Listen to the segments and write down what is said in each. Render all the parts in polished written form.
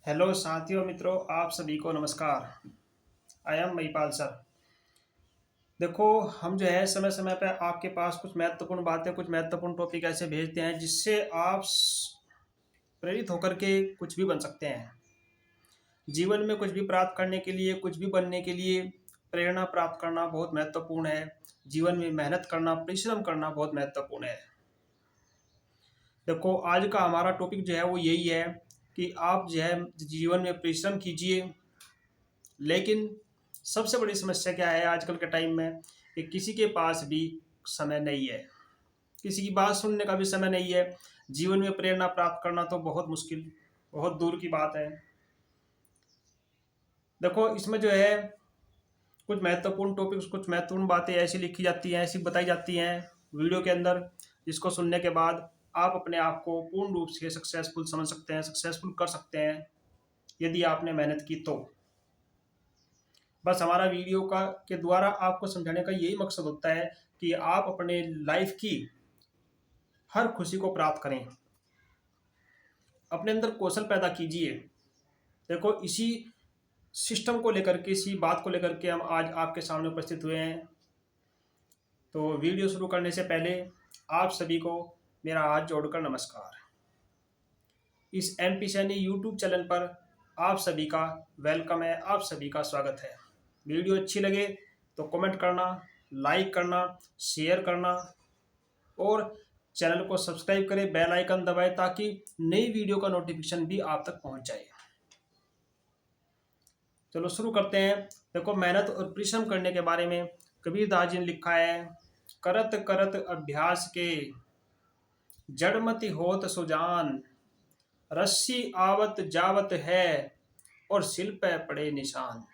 Hello साथियों मित्रों, आप सभी को नमस्कार। I am Mahipal sir. देखो, हम जो है समय समय पर आपके पास कुछ महत्वपूर्ण बातें, कुछ महत्वपूर्ण टॉपिक ऐसे भेजते हैं जिससे आप प्रेरित होकर के कुछ भी बन सकते हैं। जीवन में कुछ भी प्राप्त करने के लिए, कुछ भी बनने के लिए प्रेरणा प्राप्त करना बहुत महत्वपूर्ण है। जीवन में मेहनत करना, परिश्रम करना बहुत महत्वपूर्ण है। देखो, आज का हमारा टॉपिक जो है वो यही है कि आप जो है जीवन में परिश्रम कीजिए, लेकिन सबसे बड़ी समस्या क्या है आजकल के टाइम में कि किसी के पास भी समय नहीं है, किसी की बात सुनने का भी समय नहीं है। जीवन में प्रेरणा प्राप्त करना तो बहुत मुश्किल, बहुत दूर की बात है। देखो, इसमें जो है कुछ महत्वपूर्ण टॉपिक्स, कुछ महत्वपूर्ण बातें ऐसी लिखी जाती हैं, ऐसी बताई जाती हैं वीडियो के अंदर, जिसको सुनने के बाद आप अपने आप को पूर्ण रूप से सक्सेसफुल समझ सकते हैं, सक्सेसफुल कर सकते हैं यदि आपने मेहनत की तो। बस हमारा वीडियो का के द्वारा आपको समझाने का यही मकसद होता है कि आप अपने लाइफ की हर खुशी को प्राप्त करें, अपने अंदर कौशल पैदा कीजिए। देखो, इसी सिस्टम को लेकर के, इसी बात को लेकर के हम आज आपके सामने उपस्थित हुए हैं। तो वीडियो शुरू करने से पहले आप सभी को मेरा हाथ जोड़कर नमस्कार। इस एमपी सैनी यूट्यूब चैनल पर आप सभी का वेलकम है, आप सभी का स्वागत है। वीडियो अच्छी लगे तो कमेंट करना, लाइक करना, शेयर करना और चैनल को सब्सक्राइब करें, बेल आइकन दबाएं ताकि नई वीडियो का नोटिफिकेशन भी आप तक पहुंच जाए। चलो शुरू करते हैं। देखो, मेहनत और परिश्रम करने के बारे में कबीरदास जी ने लिखा है, करत करत अभ्यास के जड़मति होत सुजान, रस्सी आवत जावत है और सिल पे पड़े निशान।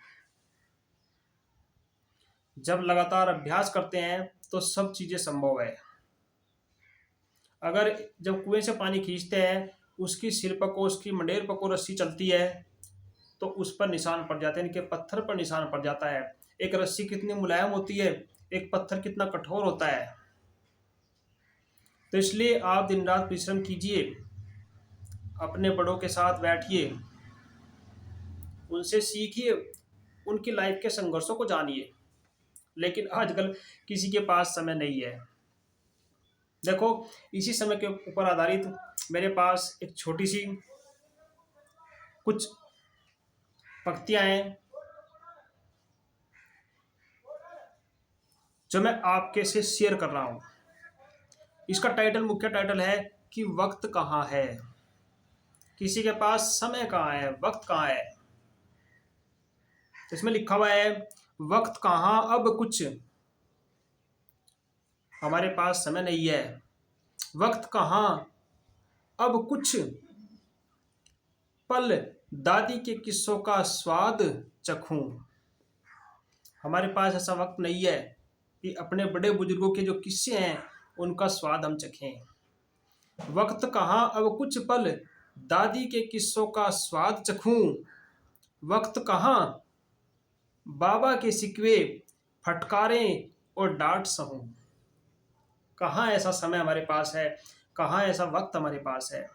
जब लगातार अभ्यास करते हैं तो सब चीजें संभव है। अगर जब कुएं से पानी खींचते हैं, उसकी सिर पर को, उसकी मंडेर पर को रस्सी चलती है तो उस पर निशान पड़ जाते हैं, इनके पत्थर पर निशान पड़ जाता है। एक रस्सी कितनी मुलायम होती है, एक पत्थर कितना कठोर होता है। तो इसलिए आप दिन रात परिश्रम कीजिए, अपने बड़ों के साथ बैठिए, उनसे सीखिए, उनकी लाइफ के संघर्षों को जानिए। लेकिन आजकल किसी के पास समय नहीं है। देखो, इसी समय के ऊपर आधारित मेरे पास एक छोटी सी कुछ पंक्तियां हैं जो मैं आपके से शेयर कर रहा हूं। इसका टाइटल, मुख्य टाइटल है कि वक्त कहाँ है। किसी के पास समय कहाँ है, वक्त कहाँ है। इसमें लिखा हुआ है, वक्त कहाँ अब कुछ, हमारे पास समय नहीं है। वक्त कहाँ अब कुछ, पल दादी के किस्सों का स्वाद चखूं। हमारे पास ऐसा वक्त नहीं है कि अपने बड़े बुजुर्गों के जो किस्से हैं उनका स्वाद हम चखें। वक्त कहाँ अब कुछ, पल दादी के किस्सों का स्वाद चखूं। वक्त कहाँ बाबा के सिकवे, फटकारें और डांट सहूं। कहाँ ऐसा समय हमारे पास है, कहाँ ऐसा वक्त हमारे पास है।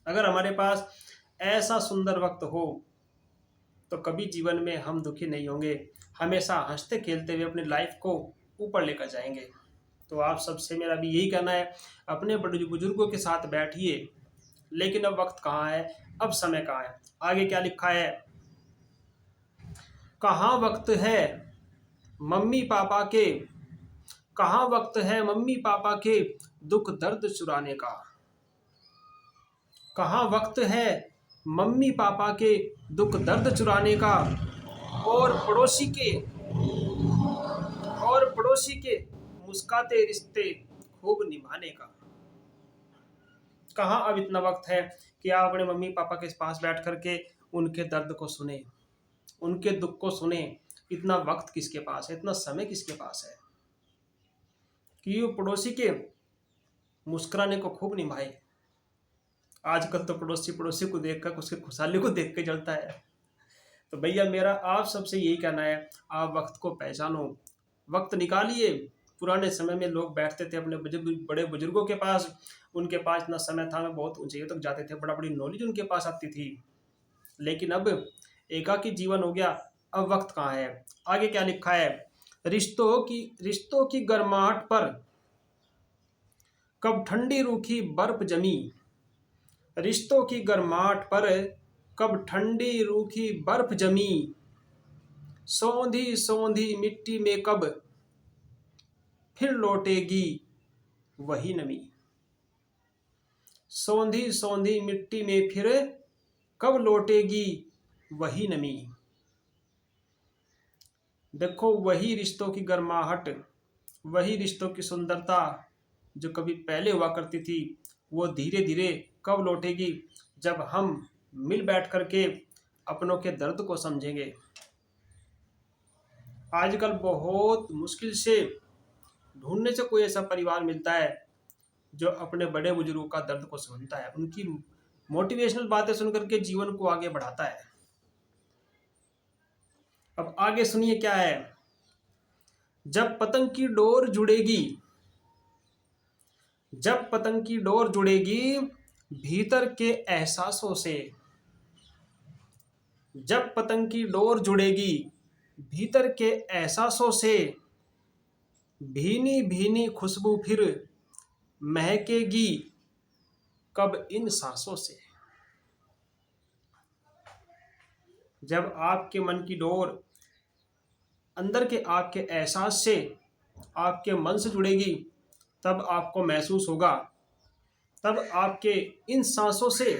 अगर हमारे पास ऐसा सुंदर वक्त हो तो कभी जीवन में हम दुखी नहीं होंगे, हमेशा हंसते खेलते हुए अपनी लाइफ को ऊपर लेकर जाएंगे। तो आप सबसे मेरा भी यही कहना है, अपने बड़े बुजुर्गों के साथ बैठिए। लेकिन अब वक्त कहाँ है, अब समय कहाँ है। आगे क्या लिखा है, कहाँ वक्त है मम्मी पापा के, कहाँ वक्त है मम्मी पापा के दुख दर्द चुराने का। कहाँ वक्त है मम्मी पापा के दुख दर्द चुराने का, और पड़ोसी के, और पड़ोसी के मुस्काते रिश्ते खूब निभाने का। कहाँ अब इतना वक्त है कि आप अपने मम्मी पापा के पास बैठ करके उनके दर्द को सुने, उनके दुख को सुने। इतना वक्त किसके पास है, इतना समय किसके पास है कि वो पड़ोसी के मुस्कुराने को खूब निभाए। आजकल तो पड़ोसी पड़ोसी को देखकर, उसके खुशहाली को देख के जलता है। तो भैया, मेरा आप सबसे यही कहना है, आप वक्त को पहचानो, वक्त निकालिए। पुराने समय में लोग बैठते थे अपने बड़े बुजुर्गों के पास, उनके पास इतना समय था, मैं बहुत ऊंचाइयों तक जाते थे, बड़ा बड़ी नॉलेज उनके पास आती थी। लेकिन अब एकाकी जीवन हो गया, अब वक्त कहाँ है। आगे क्या लिखा है, रिश्तों की गर्माहट पर कब ठंडी रूखी बर्फ जमी। रिश्तों की गर्माहट पर कब ठंडी रूखी बर्फ जमी। सौंधी सौंधी मिट्टी में कब फिर लौटेगी वही नमी। सौंधी सौंधी मिट्टी में फिर कब लौटेगी वही नमी। देखो, वही रिश्तों की गर्माहट, वही रिश्तों की सुंदरता जो कभी पहले हुआ करती थी, वो धीरे धीरे कब लौटेगी, जब हम मिल बैठ करके अपनों के दर्द को समझेंगे। आजकल बहुत मुश्किल से ढूंढने से कोई ऐसा परिवार मिलता है जो अपने बड़े बुजुर्गों का दर्द को समझता है, उनकी मोटिवेशनल बातें सुनकर के जीवन को आगे बढ़ाता है। अब आगे सुनिए क्या है, जब पतंग की डोर जुड़ेगी, जब पतंग की डोर जुड़ेगी भीतर के एहसासों से। जब पतंग की डोर जुड़ेगी भीतर के एहसासों से, भीनी भीनी खुशबू फिर महकेगी कब इन सांसों से। जब आपके मन की डोर अंदर के आपके एहसास से, आपके मन से जुड़ेगी, तब आपको महसूस होगा, तब आपके इन सांसों से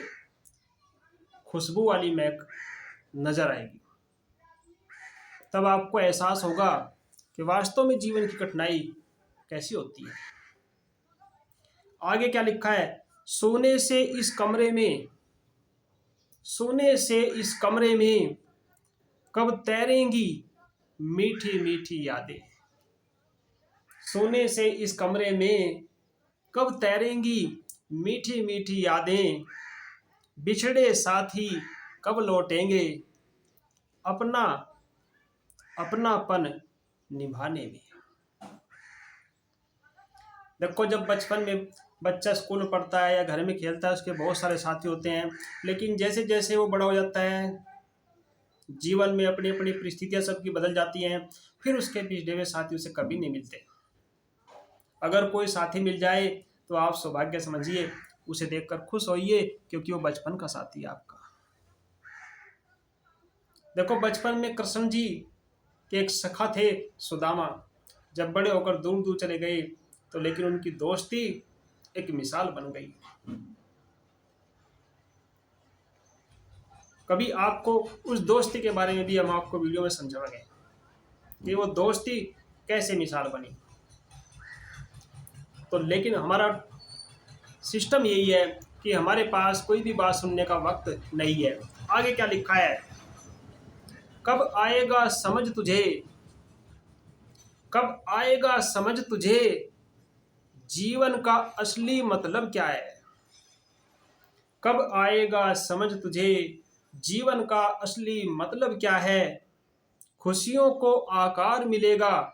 खुशबू वाली महक नजर आएगी। तब आपको एहसास होगा कि वास्तव में जीवन की कठिनाई कैसी होती है। आगे क्या लिखा है, सोने से इस कमरे में, सोने से इस कमरे में कब तैरेंगी मीठी मीठी यादें। सोने से इस कमरे में कब तैरेंगी मीठी मीठी यादें। बिछड़े साथी कब लौटेंगे अपना अपनापन निभाने में। देखो, जब बचपन में बच्चा स्कूल में पढ़ता है या घर में खेलता है, उसके बहुत सारे साथी होते हैं, लेकिन जैसे जैसे वो बड़ा हो जाता है, जीवन में अपनी अपनी परिस्थितियां सबकी बदल जाती हैं, फिर उसके पिछड़े हुए साथी उसे कभी नहीं मिलते। अगर कोई साथी मिल जाए तो आप सौभाग्य समझिए, उसे देखकर खुश होइए, क्योंकि वो बचपन का साथी है आपका। देखो, बचपन में कृष्ण जी के एक सखा थे सुदामा, जब बड़े होकर दूर दूर चले गए तो लेकिन उनकी दोस्ती एक मिसाल बन गई। कभी आपको उस दोस्ती के बारे में भी हम आपको वीडियो में समझाएंगे कि वो दोस्ती कैसे मिसाल बनी। तो लेकिन हमारा सिस्टम यही है कि हमारे पास कोई भी बात सुनने का वक्त नहीं है। आगे क्या लिखा है, कब आएगा समझ तुझे, कब आएगा समझ तुझे जीवन का असली मतलब क्या है। कब आएगा समझ तुझे जीवन का असली मतलब क्या है। खुशियों को आकार मिलेगा,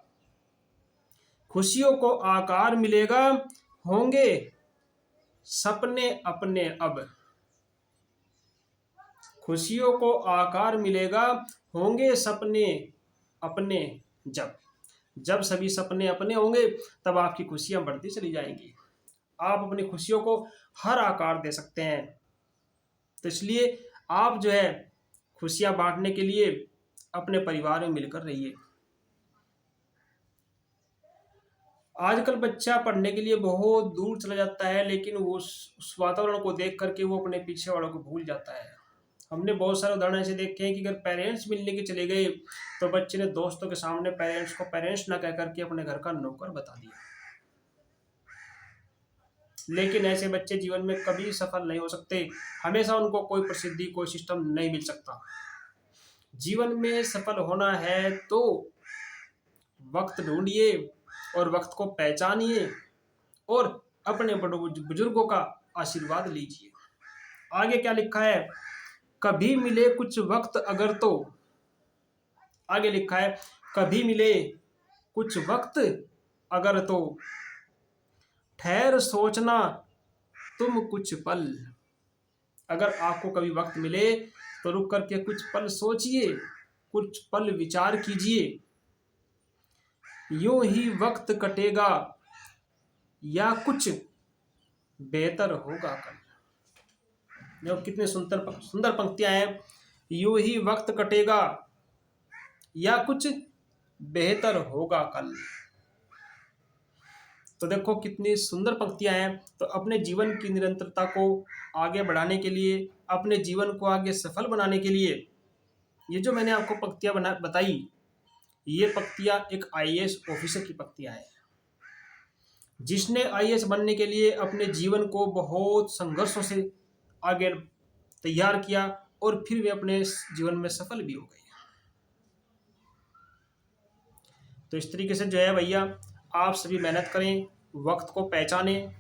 खुशियों को आकार मिलेगा, होंगे सपने अपने अब। खुशियों को आकार मिलेगा, होंगे सपने अपने जब। जब सभी सपने अपने होंगे तब आपकी खुशियां बढ़ती चली जाएंगी। आप अपनी खुशियों को हर आकार दे सकते हैं। तो इसलिए आप जो है खुशियां बांटने के लिए अपने परिवार में मिलकर रहिए। आजकल बच्चा पढ़ने के लिए बहुत दूर चला जाता है, लेकिन वो उस वातावरण को देख करके वो अपने पीछे वालों को भूल जाता है। हमने बहुत सारे उदाहरण ऐसे देखे हैं कि अगर पेरेंट्स मिलने के चले गए तो बच्चे ने दोस्तों के सामने पेरेंट्स को पेरेंट्स ना कह करके अपने घर का नौकर बता दिया। लेकिन ऐसे बच्चे जीवन में कभी सफल नहीं हो सकते। हमेशा उनको कोई प्रसिद्धि, कोई सिस्टम नहीं मिल सकता। जीवन में सफल होना है तो वक्त ढूंढिए और वक्त को पहचानिए और अपने बड़े बुजुर्गों का आशीर्वाद लीजिए। आगे क्या लिखा है, कभी मिले कुछ वक्त अगर तो। आगे लिखा है, कभी मिले कुछ वक्त अगर तो ठहर सोचना तुम कुछ पल, अगर आपको कभी वक्त मिले तो रुक करके कुछ पल सोचिए, कुछ पल विचार कीजिए। यूं ही वक्त कटेगा या कुछ बेहतर होगा कल। देखो कितनी सुंदर सुंदर पंक्तियां हैं। यूं ही वक्त कटेगा या कुछ बेहतर होगा कल। तो देखो कितनी सुंदर पंक्तियां हैं। तो अपने जीवन की निरंतरता को आगे बढ़ाने के लिए, अपने जीवन को आगे सफल बनाने के लिए, ये जो मैंने आपको पंक्तियां बताई, ये पंक्तियां एक आईएएस ऑफिसर की पंक्तियां हैं, जिसने आईएएस बनने के लिए अपने जीवन को बहुत संघर्षों से आगे तैयार किया और फिर वे अपने जीवन में सफल भी हो गए। तो इस तरीके से जो है भैया, आप सभी मेहनत करें, वक्त को पहचानें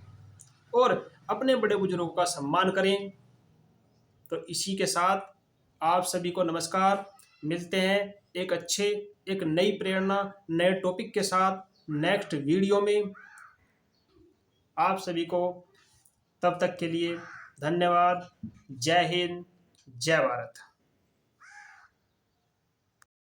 और अपने बड़े बुजुर्गों का सम्मान करें। तो इसी के साथ आप सभी को नमस्कार। मिलते हैं एक नई प्रेरणा, नए टॉपिक के साथ नेक्स्ट वीडियो में। आप सभी को तब तक के लिए धन्यवाद। जय हिंद, जय भारत।